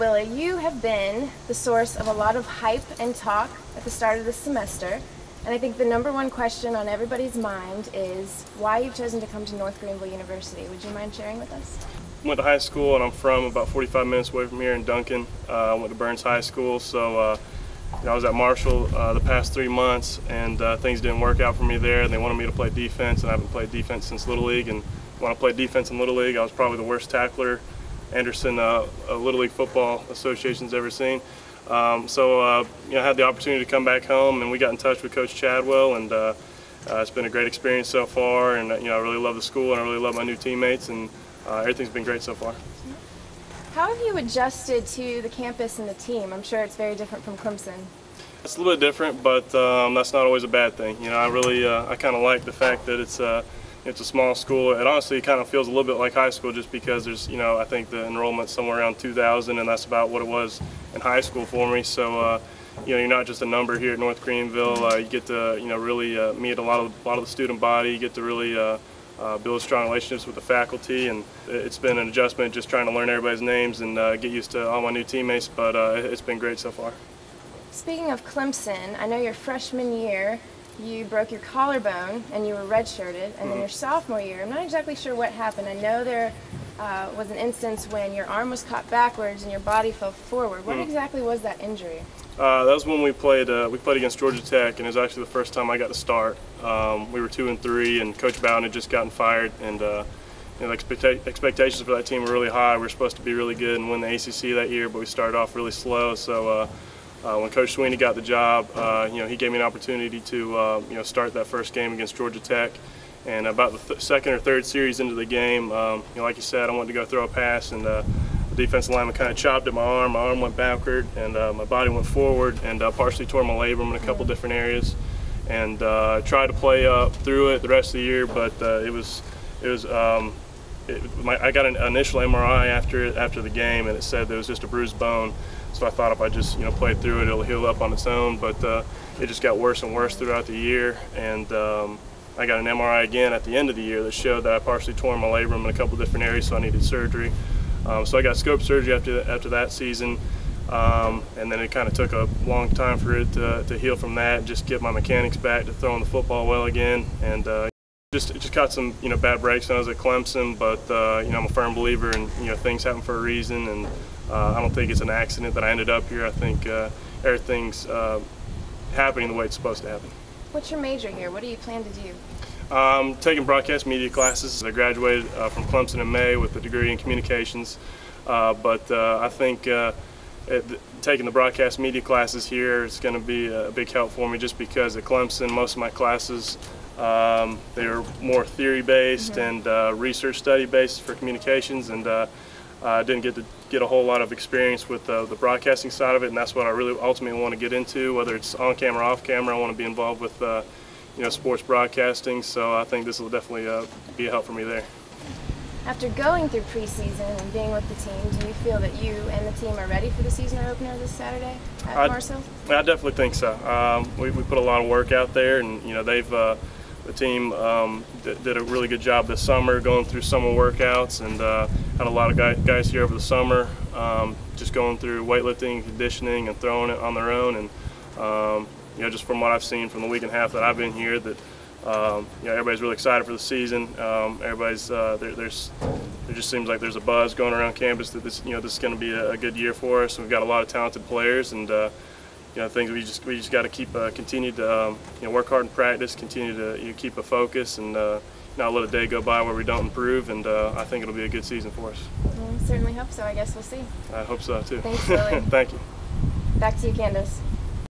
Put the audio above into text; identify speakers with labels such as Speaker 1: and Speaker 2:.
Speaker 1: Willie, you have been the source of a lot of hype and talk at the start of this semester, and I think the #1 question on everybody's mind is why you've chosen to come to North Greenville University. Would you mind sharing with us?
Speaker 2: Went to high school, and I'm from about 45 minutes away from here in Duncan. I went to Burns High School, so I was at Marshall the past 3 months, and things didn't work out for me there. And they wanted me to play defense, and I haven't played defense since Little League. And when I played defense in Little League, I was probably the worst tackler Anderson Little League Football Association's ever seen. I had the opportunity to come back home, and we got in touch with Coach Chadwell, and it's been a great experience so far. And I really love the school, and I really love my new teammates, and everything's been great so far.
Speaker 1: How have you adjusted to the campus and the team? I'm sure it's very different from Clemson.
Speaker 2: It's a little bit different, but that's not always a bad thing. I kind of like the fact that it's a small school. It honestly kind of feels a little bit like high school, just because there's, I think the enrollment's somewhere around 2,000, and that's about what it was in high school for me. So, you're not just a number here at North Greenville. You get to, really meet a lot of the student body. You get to really build strong relationships with the faculty, and it's been an adjustment just trying to learn everybody's names and get used to all my new teammates. But it's been great so far.
Speaker 1: Speaking of Clemson, I know your freshman year you broke your collarbone and you were redshirted, and then your sophomore year, I'm not exactly sure what happened. I know there was an instance when your arm was caught backwards and your body fell forward. What exactly was that injury?
Speaker 2: That was when we played against Georgia Tech, and it was actually the first time I got to start. We were 2-3, and Coach Bowden had just gotten fired, and the expectations for that team were really high. We were supposed to be really good and win the ACC that year, but we started off really slow. So when Coach Sweeney got the job, he gave me an opportunity to start that first game against Georgia Tech. And about the second or third series into the game, like you said, I wanted to go throw a pass, and the defensive lineman kind of chopped at my arm. My arm went backward, and my body went forward, and partially tore my labrum in a couple different areas. And tried to play through it the rest of the year, but I got an initial MRI after the game, and it said there was just a bruised bone. So I thought if I just played through it, it'll heal up on its own. But it just got worse and worse throughout the year, and I got an MRI again at the end of the year that showed that I partially tore my labrum in a couple different areas, so I needed surgery. So I got scope surgery after that season, and then it kind of took a long time for it to heal from that, and just get my mechanics back to throwing the football well again. And just caught some bad breaks when I was at Clemson, but I'm a firm believer in things happen for a reason, and I don't think it's an accident that I ended up here. I think everything's happening the way it's supposed to happen.
Speaker 1: What's your major here? What do you plan to do?
Speaker 2: Taking broadcast media classes. I graduated from Clemson in May with a degree in communications, but I think taking the broadcast media classes here is going to be a big help for me, just because at Clemson most of my classes they're more theory-based and research study-based for communications, and I didn't get a whole lot of experience with the broadcasting side of it, and that's what I really ultimately want to get into, whether it's on camera or off camera. I want to be involved with sports broadcasting, so I think this will definitely be a help for me there.
Speaker 1: After going through preseason and being with the team, do you feel that you and the team are ready for the season opener this Saturday at Marshall?
Speaker 2: I definitely think so. We put a lot of work out there, and the team did a really good job this summer going through summer workouts, and had a lot of guys here over the summer just going through weightlifting, conditioning, and throwing it on their own. And just from what I've seen from the week and a half that I've been here, that everybody's really excited for the season. Everybody's there just seems like there's a buzz going around campus that this is going to be a good year for us. We've got a lot of talented players, and things we just got to keep continue to work hard in practice, continue to keep a focus, and not let a day go by where we don't improve. And I think it'll be a good season for us.
Speaker 1: Certainly hope so. I guess we'll see.
Speaker 2: I hope so too.
Speaker 1: Thanks, Willie.
Speaker 2: Thank you.
Speaker 1: Back to you, Candace.